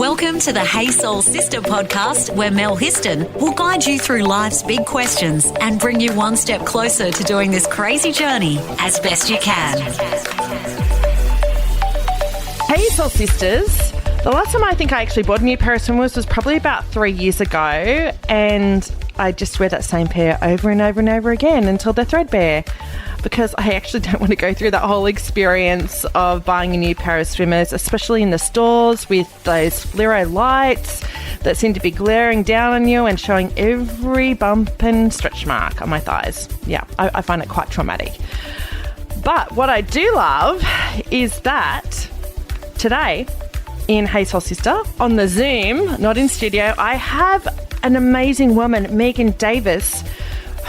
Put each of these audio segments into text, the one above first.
Welcome to the Hey Soul Sista podcast, where Mel Histon will guide you through life's big questions and bring you one step closer to doing this crazy journey as best you can. Hey Soul Sisters. The last time I think I actually bought a new pair of swimwears was probably about 3 years ago, and I just wear that same pair over and over and over again until they're threadbare, because I actually don't want to go through that whole experience of buying a new pair of swimmers, especially in the stores with those fluoro lights that seem to be glaring down on you and showing every bump and stretch mark on my thighs. Yeah, I find it quite traumatic. But what I do love is that today in Hey Soul Sista, on the Zoom, not in studio, I have an amazing woman, Megan Davis,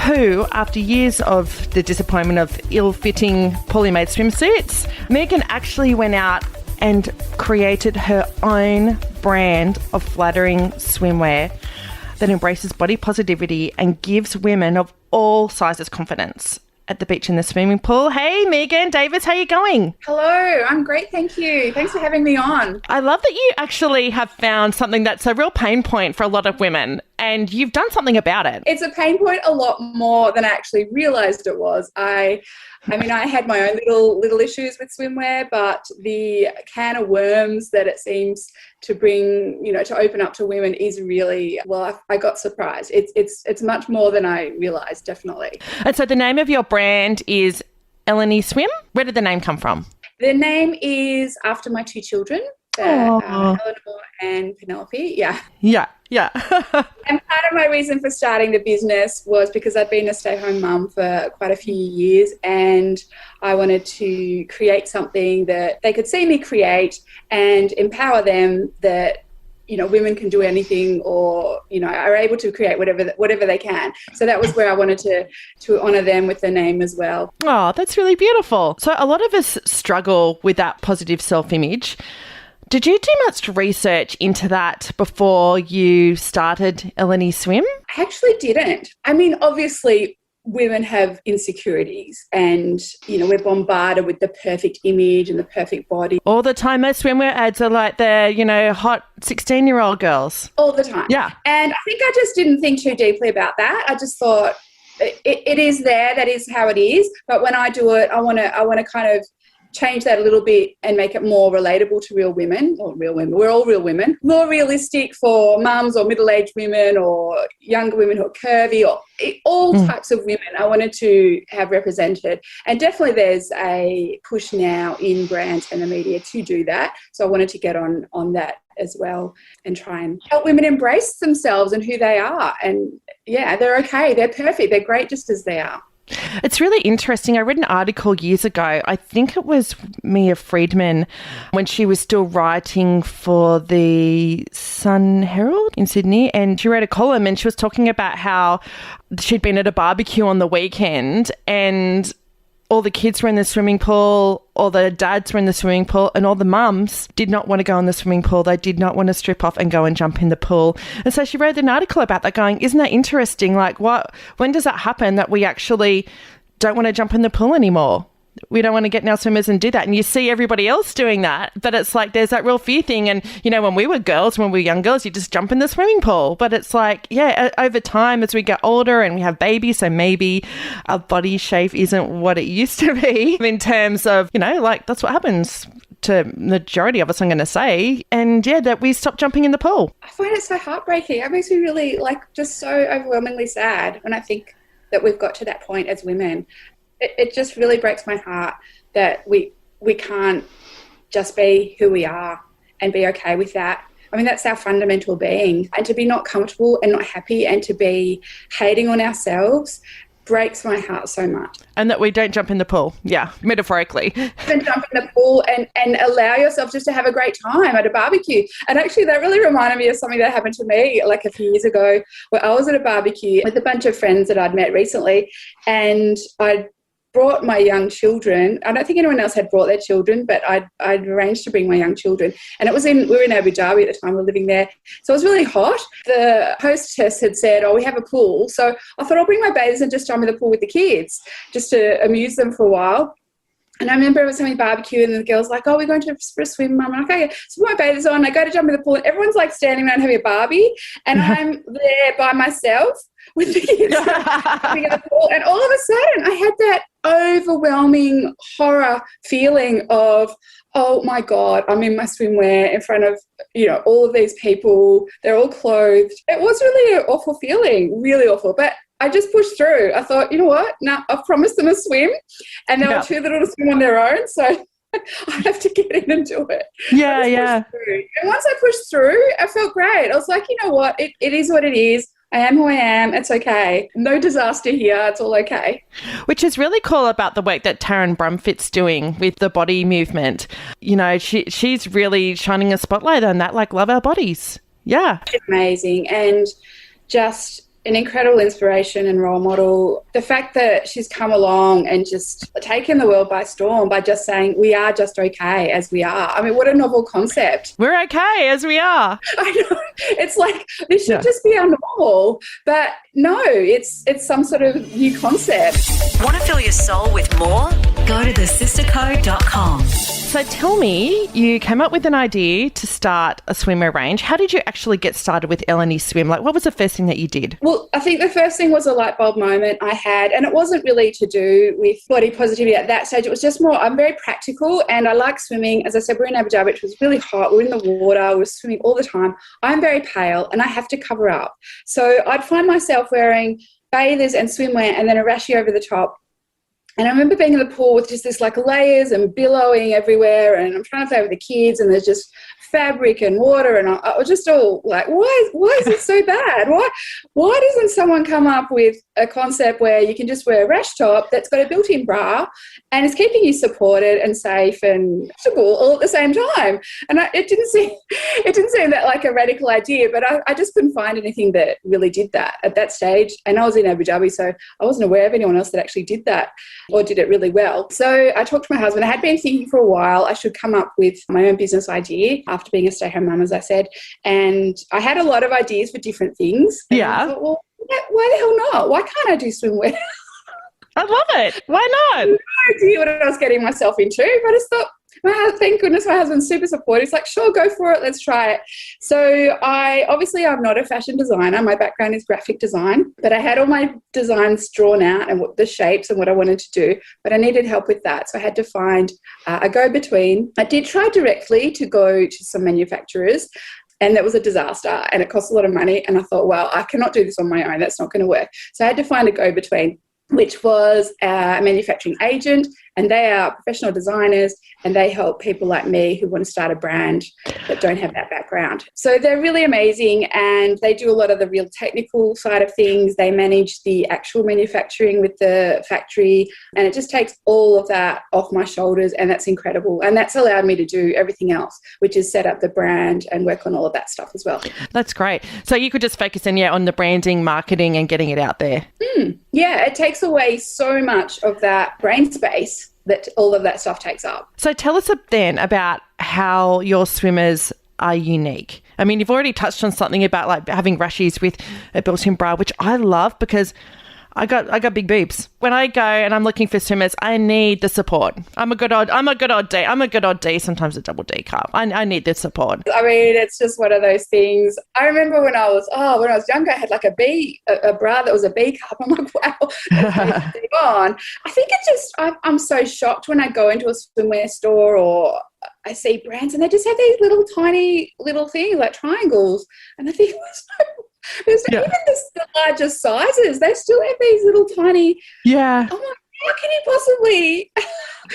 who, after years of the disappointment of ill-fitting, poorly made swimsuits, Megan actually went out and created her own brand of flattering swimwear that embraces body positivity and gives women of all sizes confidence at the beach in the swimming pool. Hey, Megan Davis, how are you going? Hello, I'm great, thank you. Thanks for having me on. I love that you actually have found something that's a real pain point for a lot of women, and you've done something about it. It's a pain point a lot more than I actually realised it was. I had my own little issues with swimwear, but the can of worms that it seems to bring, to open up to women is really, I got surprised. It's much more than I realised, definitely. And so the name of your brand is Ellenny Swim. Where did the name come from? The name is after my two children, Eleanor and Penelope. Yeah. And part of my reason for starting the business was because I'd been a stay-at-home mum for quite a few years, and I wanted to create something that they could see me create and empower them that, women can do anything, or, are able to create whatever they can. So that was where I wanted to honour them with the name as well. Oh, that's really beautiful. So a lot of us struggle with that positive self-image. Did you do much research into that before you started Ellenny Swim? I actually didn't. I mean, obviously, women have insecurities, and, we're bombarded with the perfect image and the perfect body. All the time. Most swimwear ads are like they're, hot 16-year-old girls. All the time. Yeah. And I think I just didn't think too deeply about that. I just thought it is there. That is how it is. But when I do it, I want to kind of change that a little bit and make it more relatable to real women. We're all real women. More realistic for mums or middle-aged women or younger women who are curvy, or all types of women I wanted to have represented. And definitely there's a push now in brands and the media to do that. So I wanted to get on that as well and try and help women embrace themselves and who they are. And yeah, they're okay. They're perfect. They're great just as they are. It's really interesting. I read an article years ago. I think it was Mia Friedman when she was still writing for the Sun Herald in Sydney, and she wrote a column and she was talking about how she'd been at a barbecue on the weekend and all the kids were in the swimming pool, all the dads were in the swimming pool, and all the mums did not want to go in the swimming pool. They did not want to strip off and go and jump in the pool. And so she wrote an article about that going, isn't that interesting? Like, when does that happen that we actually don't want to jump in the pool anymore? We don't want to get in our swimmers and do that. And you see everybody else doing that, but it's like there's that real fear thing. And, when we were young girls, you just jump in the swimming pool. But it's like, over time as we get older and we have babies, so maybe our body shape isn't what it used to be in terms of, that's what happens to the majority of us, I'm going to say. And that we stop jumping in the pool. I find it so heartbreaking. It makes me really just so overwhelmingly sad when I think that we've got to that point as women. It just really breaks my heart that we can't just be who we are and be okay with that. I mean, that's our fundamental being. And to be not comfortable and not happy and to be hating on ourselves breaks my heart so much. And that we don't jump in the pool. Yeah, metaphorically. Then jump in the pool and allow yourself just to have a great time at a barbecue. And actually that really reminded me of something that happened to me like a few years ago, where I was at a barbecue with a bunch of friends that I'd met recently, and I'd brought my young children. I don't think anyone else had brought their children, but I'd arranged to bring my young children. And we were in Abu Dhabi at the time, we were living there. So it was really hot. The hostess had said, we have a pool. So I thought I'll bring my babies and just jump in the pool with the kids just to amuse them for a while. And I remember it was having barbecue and the girls like, oh, we're going for a swim, Mum. I'm like, okay. So I put my bathers on. I go to jump in the pool and everyone's like standing around having a Barbie and I'm there by myself with the kids jumping in the pool. And all of a sudden I had that overwhelming horror feeling of, oh, my God, I'm in my swimwear in front of, all of these people. They're all clothed. It was really an awful feeling, really awful. But I just pushed through. I thought, you know what? No, I've promised them a swim and they were too little to swim on their own. So I have to get in and do it. Yeah. And once I pushed through, I felt great. I was like, you know what? It is what it is. I am who I am. It's okay. No disaster here. It's all okay. Which is really cool about the work that Taryn Brumfit's doing with the body movement. She's really shining a spotlight on that, like love our bodies. Yeah. It's amazing. And just an incredible inspiration and role model. The fact that she's come along and just taken the world by storm by just saying we are just okay as we are. I mean, what a novel concept. We're okay as we are. I know. It's like this should just be our normal. But no, it's some sort of new concept. Want to fill your soul with more? Go to thesistercode.com. So tell me, you came up with an idea to start a swimwear range. How did you actually get started with Ellenny Swim? Like, what was the first thing that you did? Well, I think the first thing was a light bulb moment I had, and it wasn't really to do with body positivity at that stage. It was just more, I'm very practical and I like swimming. As I said, we're in Abu Dhabi, which was really hot. We're in the water. We're swimming all the time. I'm very pale and I have to cover up. So I'd find myself wearing bathers and swimwear and then a rashie over the top. And I remember being in the pool with just this like layers and billowing everywhere, and I'm trying to play with the kids and there's just fabric and water, and I was just all like, why is it so bad? Why doesn't someone come up with a concept where you can just wear a rash top that's got a built-in bra and is keeping you supported and safe and comfortable all at the same time? And it didn't seem that like a radical idea, but I just couldn't find anything that really did that at that stage. And I was in Abu Dhabi, so I wasn't aware of anyone else that actually did that or did it really well. So I talked to my husband. I had been thinking for a while I should come up with my own business idea after being a stay-at-home mum, as I said. And I had a lot of ideas for different things. And I thought, well, why the hell not? Why can't I do swimwear? I love it. Why not? I had no idea what I was getting myself into, but I just thought, thank goodness my husband's super supportive. He's like, sure, go for it. Let's try it. So I'm not a fashion designer. My background is graphic design, but I had all my designs drawn out and the shapes and what I wanted to do, but I needed help with that. So I had to find a go-between. I did try directly to go to some manufacturers, and that was a disaster and it cost a lot of money. And I thought, well, I cannot do this on my own. That's not going to work. So I had to find a go-between, which was a manufacturing agent, and they are professional designers and they help people like me who want to start a brand that don't have that background. So they're really amazing and they do a lot of the real technical side of things. They manage the actual manufacturing with the factory, and it just takes all of that off my shoulders, and that's incredible. And that's allowed me to do everything else, which is set up the brand and work on all of that stuff as well. That's great. So you could just focus on the branding, marketing and getting it out there. Yeah, it takes away so much of that brain space that all of that stuff takes up. So tell us then about how your swimmers are unique. I mean, you've already touched on something about like having rashies with a built-in bra, which I love because I got big boobs. When I go and I'm looking for swimmers, I need the support. I'm a good odd D, sometimes a double D cup. I need the support. I mean, it's just one of those things. I remember when I was younger, I had like a bra that was a B cup. I'm like, wow, that's big on. I think it's just, I'm so shocked when I go into a swimwear store or I see brands and they just have these little tiny little things like triangles. And I think, even the largest sizes, they still have these little tiny. Yeah. I'm like, how can you possibly?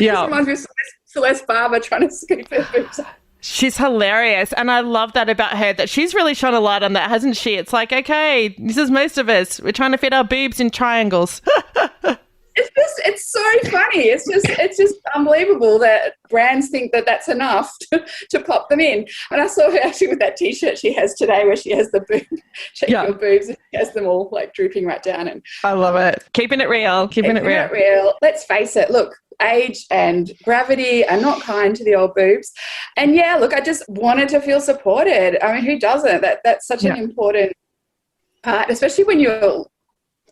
Yeah. This reminds me of Celeste Barber trying to scoop her boobs up. She's hilarious. And I love that about her, that she's really shone a light on that, hasn't she? It's like, okay, this is most of us. We're trying to fit our boobs in triangles. It's so funny. It's just unbelievable that brands think that that's enough to pop them in. And I saw her actually with that T-shirt she has today where she has the boob, shake your boobs, and she has them all like drooping right down. And I love it. Keeping it real. Keeping it real. Let's face it. Look, age and gravity are not kind to the old boobs. And yeah, look, I just wanted to feel supported. I mean, who doesn't? That's such an important part, especially when you're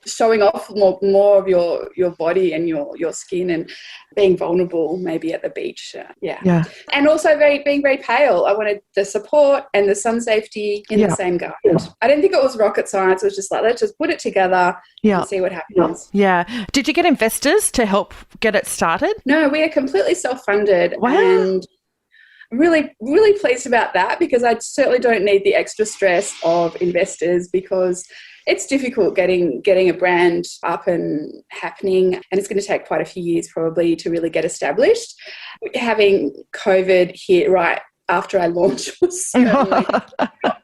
showing off more of your body and your skin, and being vulnerable maybe at the beach. Yeah. And also being very pale. I wanted the support and the sun safety in the same garment. I didn't think it was rocket science. It was just like, let's just put it together and see what happens. Yeah. Did you get investors to help get it started? No, we are completely self-funded. Wow. And I'm really, really pleased about that, because I certainly don't need the extra stress of investors, because it's difficult getting a brand up and happening, and it's going to take quite a few years probably to really get established. Having COVID hit right after I launched was certainly not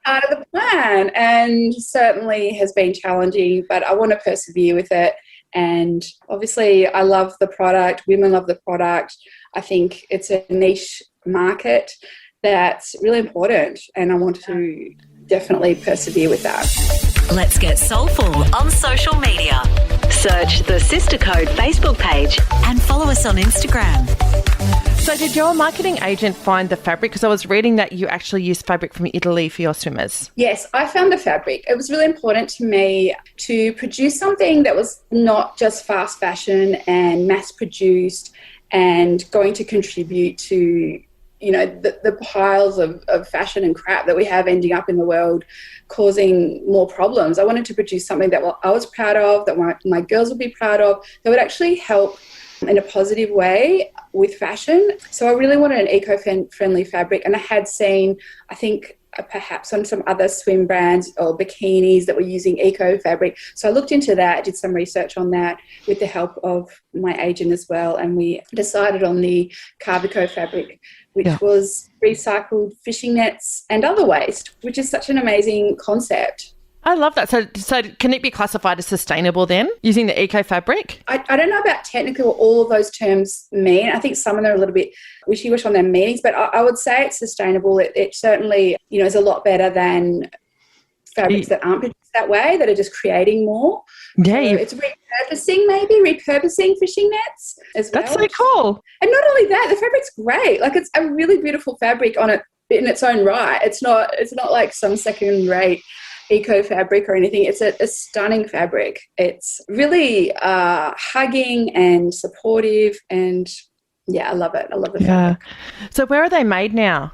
part of the plan, and certainly has been challenging, but I want to persevere with it. And obviously I love the product. Women love the product. I think it's a niche market that's really important, and I want to definitely persevere with that. Let's get soulful on social media. Search the Sister Code Facebook page and follow us on Instagram. So did your marketing agent find the fabric? Because I was reading that you actually use fabric from Italy for your swimmers. Yes, I found the fabric. It was really important to me to produce something that was not just fast fashion and mass produced and going to contribute to, you know, the piles of fashion and crap that we have ending up in the world, causing more problems. I wanted to produce something that I was proud of, that my girls would be proud of, that would actually help in a positive way with fashion. So I really wanted an eco-friendly fabric, and I had seen, I think, perhaps on some other swim brands or bikinis that were using eco fabric. So I looked into that, did some research on that with the help of my agent as well, and we decided on the Carvico fabric, which was recycled fishing nets and other waste, which is such an amazing concept. I love that. So can it be classified as sustainable then, using the eco fabric? I don't know about technically what all of those terms mean. I think some of them are a little bit wishy-washy on their meanings, but I would say it's sustainable. It certainly, you know, is a lot better than fabrics that aren't produced that way, that are just creating more. Yeah. So it's repurposing fishing nets as well. That's so cool. And not only that, the fabric's great. Like, it's a really beautiful fabric on it in its own right. It's not like some second-rate eco fabric or anything. It's a stunning fabric. It's really hugging and supportive, and I love it. I love the fabric. So where are they made now?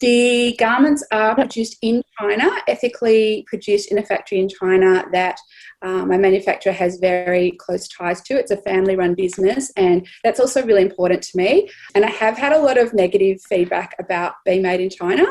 The garments are produced in China, ethically produced in a factory in China that my manufacturer has very close ties to. It's a family-run business, and that's also really important to me. And I have had a lot of negative feedback about being made in China.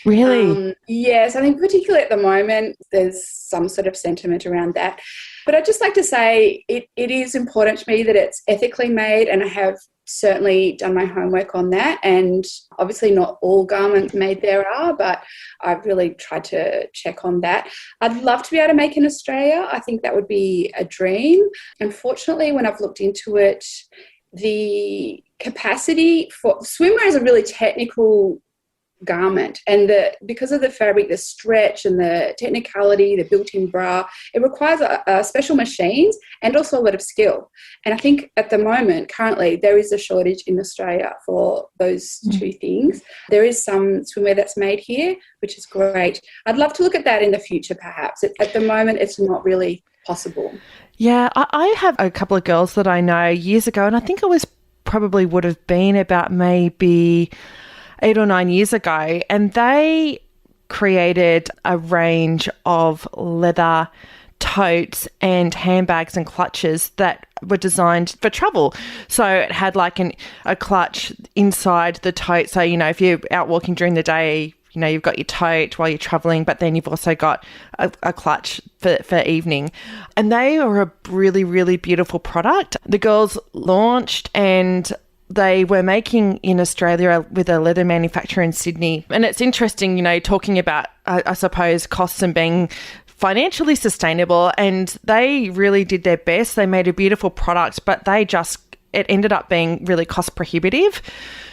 Really? Yes, I think particularly at the moment there's some sort of sentiment around that. But I'd just like to say it is important to me that it's ethically made, and I have certainly done my homework on that. And obviously not all garments made there are, but I've really tried to check on that. I'd love to be able to make in Australia. I think that would be a dream. Unfortunately, when I've looked into it, the capacity for swimwear is a really technical garment, and because of the fabric, the stretch and the technicality, the built-in bra, it requires special machines and also a lot of skill. And I think at the moment, currently, there is a shortage in Australia for those two things. There is some swimwear that's made here, which is great. I'd love to look at that in the future, perhaps. At the moment, it's not really possible. Yeah, I have a couple of girls that I know years ago, and I think it would have been about maybe 8 or 9 years ago, and they created a range of leather totes and handbags and clutches that were designed for travel. So it had like a clutch inside the tote. So, you know, if you're out walking during the day, you know, you've got your tote while you're traveling, but then you've also got a clutch for evening. And they are a really, really beautiful product. The girls launched, and they were making in Australia with a leather manufacturer in Sydney. And it's interesting, you know, talking about, I suppose, costs and being financially sustainable. And they really did their best. They made a beautiful product, but it ended up being really cost prohibitive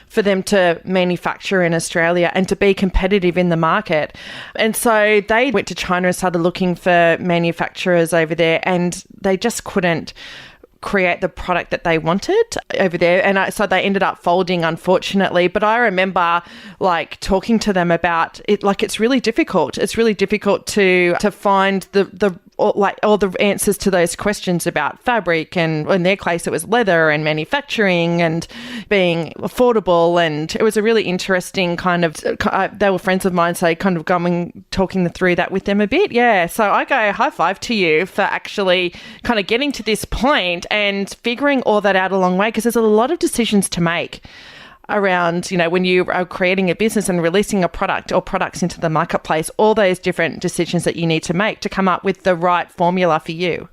for them to manufacture in Australia and to be competitive in the market. And so they went to China and started looking for manufacturers over there, and they just couldn't create the product that they wanted over there, and so they ended up folding, unfortunately. But I remember like talking to them about it, like it's really difficult to find the all the answers to those questions about fabric, and in their case it was leather and manufacturing and being affordable. And it was a really interesting kind of, they were friends of mine, so kind of going, talking through that with them a bit. Yeah. So I go high five to you for actually kind of getting to this point and figuring all that out a long way, because there's a lot of decisions to make around, you know, when you are creating a business and releasing a product or products into the marketplace, all those different decisions that you need to make to come up with the right formula for you.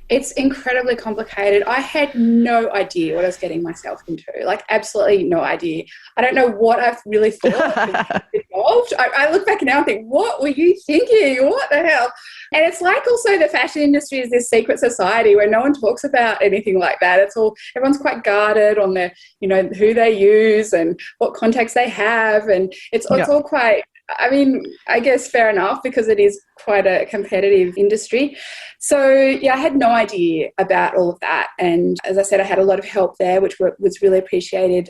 It's incredibly complicated. I had no idea what I was getting myself into, like absolutely no idea. I don't know what I've really thought involved. I look back now and think, what were you thinking? What the hell? And it's like also the fashion industry is this secret society where no one talks about anything like that. It's all, everyone's quite guarded on their, you know, who they use and what contacts they have. And it's all quite, I mean, I guess fair enough, because it is quite a competitive industry. So, yeah, I had no idea about all of that. And as I said, I had a lot of help there, which was really appreciated.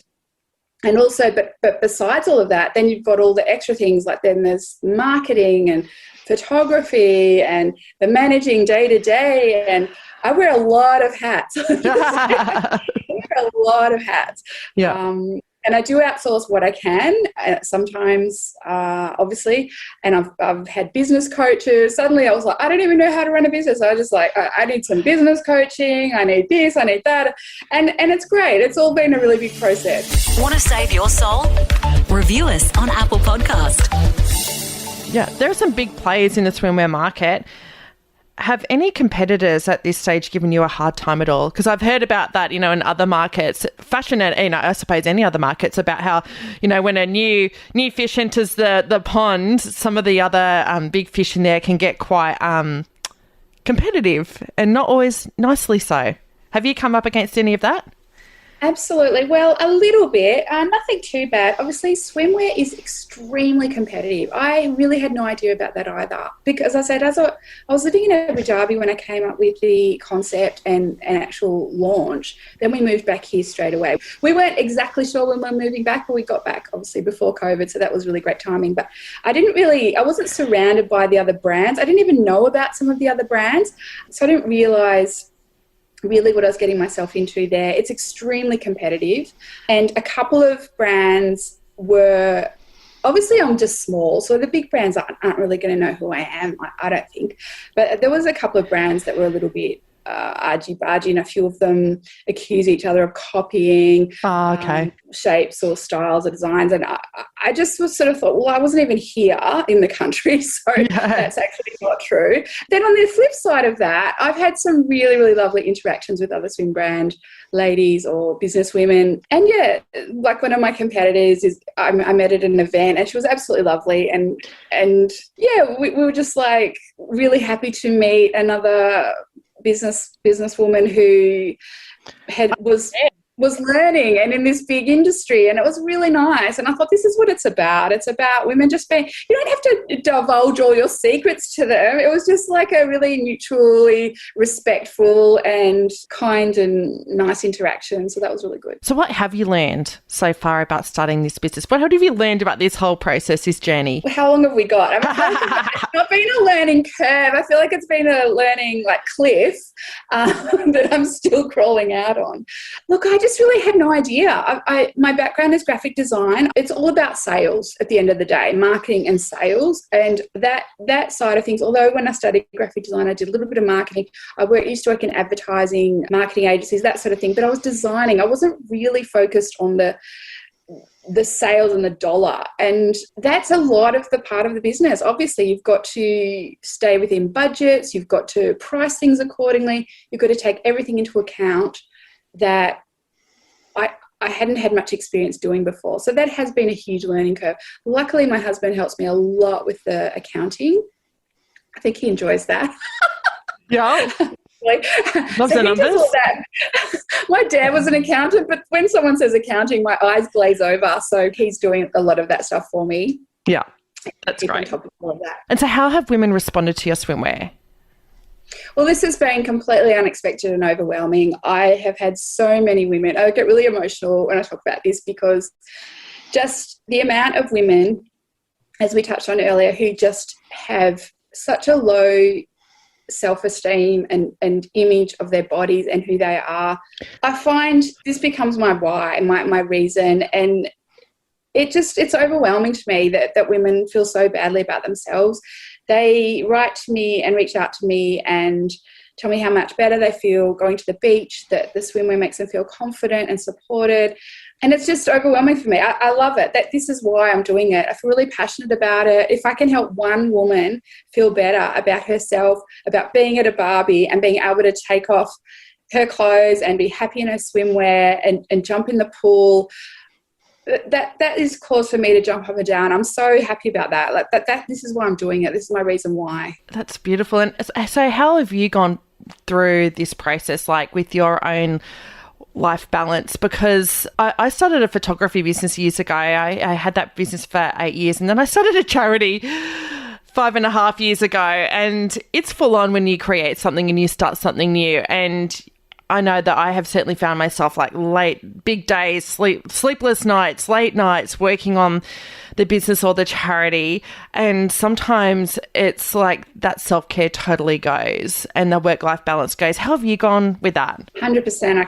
And also, but besides all of that, then you've got all the extra things, like then there's marketing and photography and the managing day to day. And I wear a lot of hats. I wear a lot of hats. Yeah. And I do outsource what I can sometimes, obviously. And I've had business coaches. Suddenly I was like, I don't even know how to run a business. I was just like, I need some business coaching. I need this, I need that. And it's great. It's all been a really big process. Want to save your soul? Review us on Apple Podcast. Yeah, there are some big players in the swimwear market. Have any competitors at this stage given you a hard time at all? Because I've heard about that, you know, in other markets, fashion and, you know, I suppose any other markets, about how, you know, when a new fish enters the pond, some of the other big fish in there can get quite competitive and not always nicely so. Have you come up against any of that? Absolutely. Well, a little bit. Nothing too bad. Obviously, swimwear is extremely competitive. I really had no idea about that either, because I said, I was living in Abu Dhabi when I came up with the concept and actual launch. Then we moved back here straight away. We weren't exactly sure when we were moving back, but we got back obviously before COVID, so that was really great timing. But I wasn't surrounded by the other brands. I didn't even know about some of the other brands, so I didn't realise really what I was getting myself into there. It's extremely competitive, and a couple of brands were, obviously I'm just small, so the big brands aren't really going to know who I am, I don't think, but there was a couple of brands that were a little bit argy-bargy, and a few of them accuse each other of copying shapes or styles or designs, and I just was sort of thought, well, I wasn't even here in the country, so that's actually not true. Then on the flip side of that, I've had some really, really lovely interactions with other swim brand ladies or business women, and yeah, like one of my competitors I met at an event, and she was absolutely lovely, and yeah, we were just like really happy to meet another businesswoman who was learning and in this big industry, and it was really nice. And I thought, this is what it's about. It's about women just being, you don't have to divulge all your secrets to them. It was just like a really mutually respectful and kind and nice interaction. So that was really good. So what have you learned so far about starting this business? What have you learned about this whole process, this journey? How long have we got? It's not been a learning curve. I feel like it's been a learning cliff that I'm still crawling out on. Look, I just really had no idea. My background is graphic design. It's all about sales at the end of the day, marketing and sales, and that side of things. Although when I studied graphic design, I did a little bit of marketing. I used to work in advertising, marketing agencies, that sort of thing. But I was designing. I wasn't really focused on the sales and the dollar, and that's a lot of the part of the business. Obviously, you've got to stay within budgets. You've got to price things accordingly. You've got to take everything into account that I hadn't had much experience doing before. So that has been a huge learning curve. Luckily, my husband helps me a lot with the accounting. I think he enjoys that. Yeah. Loves so the numbers. My dad was an accountant, but when someone says accounting, my eyes glaze over. So he's doing a lot of that stuff for me. Yeah, that's great. On top of all of that. And so how have women responded to your swimwear? Well, this has been completely unexpected and overwhelming. I have had so many women. I get really emotional when I talk about this, because just the amount of women, as we touched on earlier, who just have such a low self-esteem and image of their bodies and who they are. I find this becomes my why, my reason, and it's overwhelming to me that women feel so badly about themselves. They write to me and reach out to me and tell me how much better they feel going to the beach, that the swimwear makes them feel confident and supported. And it's just overwhelming for me. I love it. That this is why I'm doing it. I feel really passionate about it. If I can help one woman feel better about herself, about being at a Barbie and being able to take off her clothes and be happy in her swimwear and jump in the pool, that is cause for me to jump up and down. I'm so happy about that. Like that this is why I'm doing it. This is my reason why. That's beautiful. And so how have you gone through this process, like with your own life balance? Because I started a photography business years ago. I had that business for 8 years, and then I started a charity 5.5 years ago, and it's full on when you create something and you start something new. And I know that I have certainly found myself like big days, sleepless nights, late nights, working on the business or the charity. And sometimes it's like that self-care totally goes and the work-life balance goes. How have you gone with that? 100%. I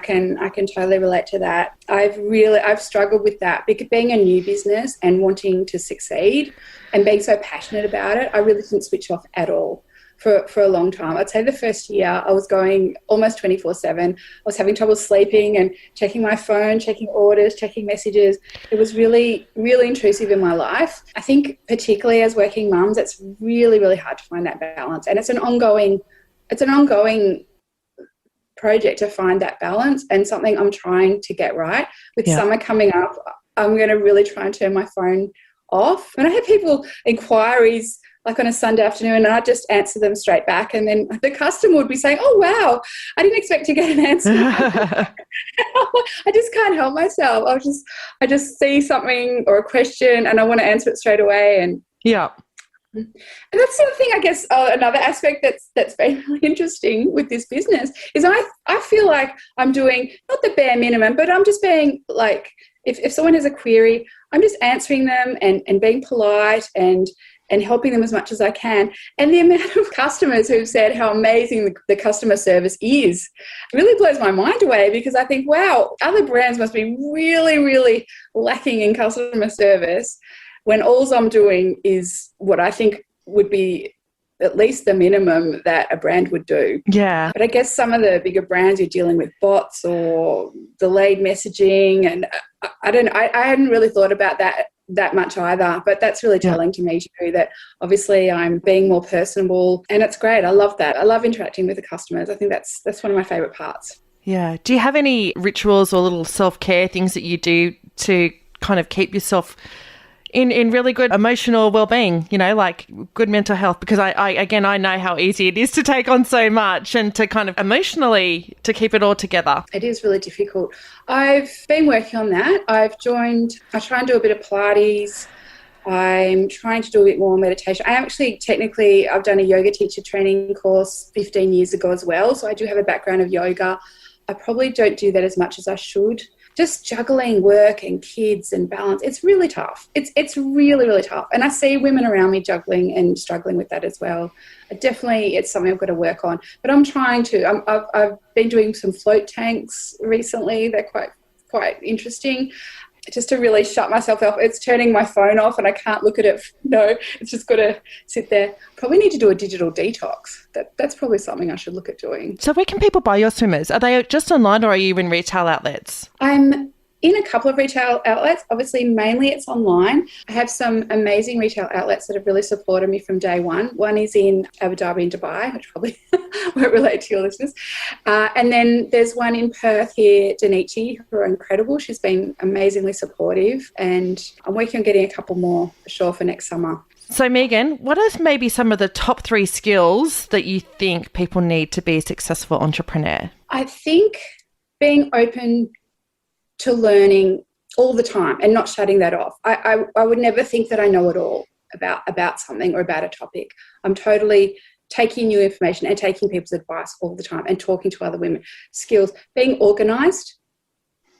can totally relate to that. I've struggled with that because being a new business and wanting to succeed and being so passionate about it, I really didn't switch off at all. For a long time. I'd say the first year I was going almost 24/7. I was having trouble sleeping and checking my phone, checking orders, checking messages. It was really, really intrusive in my life. I think particularly as working mums, it's really, really hard to find that balance. And it's an ongoing project to find that balance, and something I'm trying to get right. With summer coming up, I'm going to really try and turn my phone off. When I have inquiries like on a Sunday afternoon, and I just answer them straight back. And then the customer would be saying, "Oh, wow, I didn't expect to get an answer." I just can't help myself. I just see something or a question and I want to answer it straight away. And and that's the other thing, I guess, another aspect that's been really interesting with this business is I feel like I'm doing not the bare minimum, but I'm just being like, if someone has a query, I'm just answering them and being polite and helping them as much as I can. And the amount of customers who've said how amazing the customer service is really blows my mind away, because I think, wow, other brands must be really, really lacking in customer service when all I'm doing is what I think would be at least the minimum that a brand would do. Yeah. But I guess some of the bigger brands, you're dealing with bots or delayed messaging, and I hadn't really thought about that much either, but that's really telling to me too, that obviously I'm being more personable, and it's great. I love that. I love interacting with the customers. I think that's one of my favourite parts. Yeah. Do you have any rituals or little self-care things that you do to kind of keep yourself in really good emotional well-being, like good mental health? Because I know how easy it is to take on so much and to kind of emotionally to keep it all together. It is really difficult. I've been working on that. I try and do a bit of Pilates. I'm trying to do a bit more meditation. I've done a yoga teacher training course 15 years ago as well. So I do have a background of yoga. I probably don't do that as much as I should. Just juggling work and kids and balance, it's really tough. It's really, really tough. And I see women around me juggling and struggling with that as well. It's something I've got to work on. But I'm trying to. I've been doing some float tanks recently. They're quite interesting. Just to really shut myself off. It's turning my phone off and I can't look at it. No, it's just got to sit there. Probably need to do a digital detox. That's probably something I should look at doing. So where can people buy your swimmers? Are they just online or are you in retail outlets? I'm in a couple of retail outlets. Obviously, mainly it's online. I have some amazing retail outlets that have really supported me from day one. One is in Abu Dhabi and Dubai, which probably won't relate to your listeners. And then there's one in Perth here, Danichi, who are incredible. She's been amazingly supportive, and I'm working on getting a couple more for sure for next summer. So, Megan, what are maybe some of the top 3 skills that you think people need to be a successful entrepreneur? I think being open to learning all the time and not shutting that off. I would never think that I know it all about something or about a topic. I'm totally taking new information and taking people's advice all the time and talking to other women. Skills, being organised.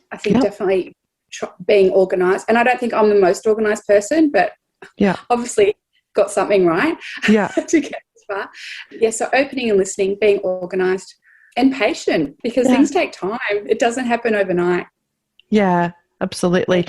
I think definitely being organised. And I don't think I'm the most organised person, but obviously got something right to get this far. Yeah, so opening and listening, being organised and patient, because things take time. It doesn't happen overnight. Yeah, absolutely.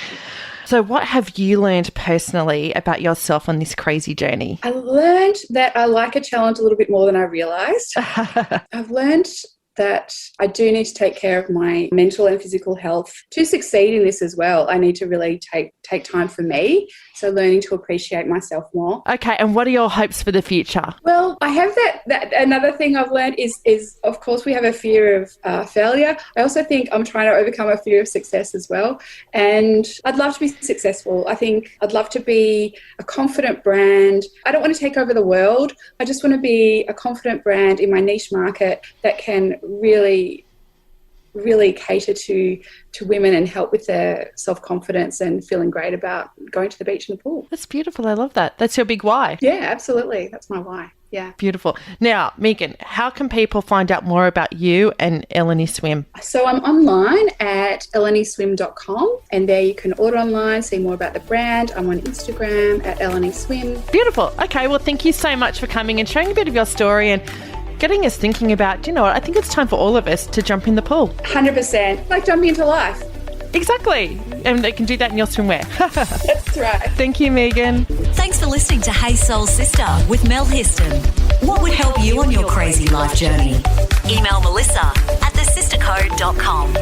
So what have you learned personally about yourself on this crazy journey? I learned that I like a challenge a little bit more than I realised. I've learned that I do need to take care of my mental and physical health. To succeed in this as well, I need to really take time for me. So learning to appreciate myself more. Okay, and what are your hopes for the future? Well, I have that another thing I've learned is of course we have a fear of failure. I also think I'm trying to overcome a fear of success as well. And I'd love to be successful. I think I'd love to be a confident brand. I don't want to take over the world. I just want to be a confident brand in my niche market that can really cater to women and help with their self-confidence and feeling great about going to the beach and the pool. That's beautiful. I love that. That's your big why. Yeah, absolutely. That's my why. Yeah. Beautiful. Now, Megan, how can people find out more about you and Ellenny Swim? So I'm online at ellennyswim.com, and there you can order online, see more about the brand. I'm on Instagram at Ellenny Swim. Beautiful. Okay, well, thank you so much for coming and sharing a bit of your story and getting us thinking about, you know what, I think it's time for all of us to jump in the pool. 100%. Like jumping into life. Exactly. And they can do that in your swimwear. That's right. Thank you, Megan. Thanks for listening to Hey Soul Sista with Mel Histon. What would help you on your crazy life journey? Email Melissa at thesistercode.com.